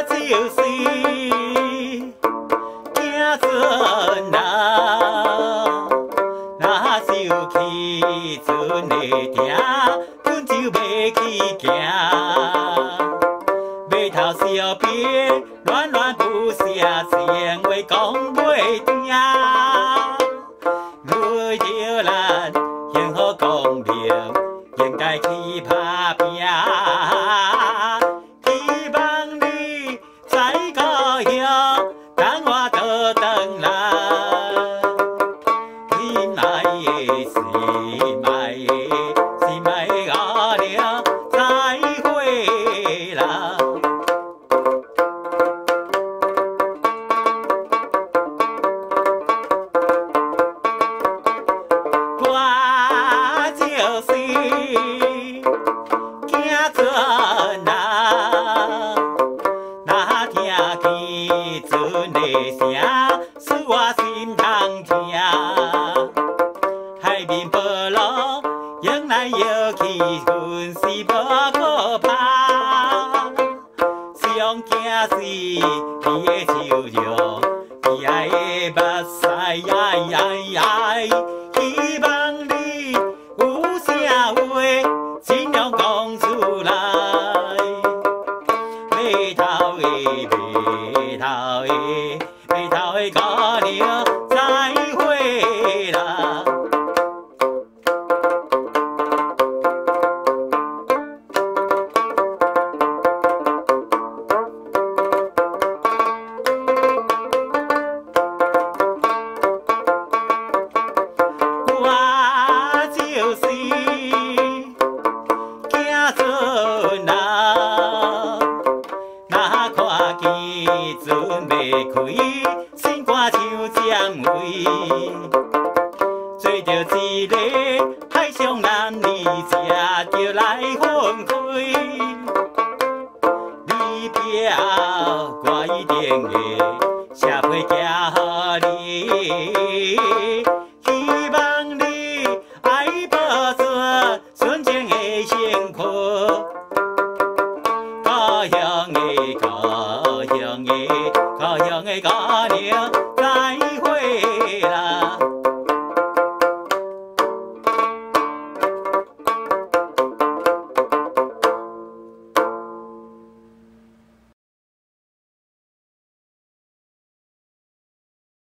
就是行船啊，若想起船的艇，船就袂去行。码头小编乱乱不下，闲话讲袂听。为着咱幸福公平，应该去打拼。希望你再高兴，等我倒转来。心爱的，心爱的，心爱的阿娘，再会啦。我就是行船啊，若听见船的声，使我心痛痛。海面波浪摇来摇去，阮是无可怕。上惊是你的笑容，你爱的目屎。希望你有啥话尽量讲出来。码头的，码头的，码头的阿娘，再会啦。我就是行船啊，若看见船袂开，心肝像将围。做着一个海上男儿，才着来分开。你表我一定会写批寄予你。希望你爱保存纯情的幸福，高雄的，高雄的，高雄的高。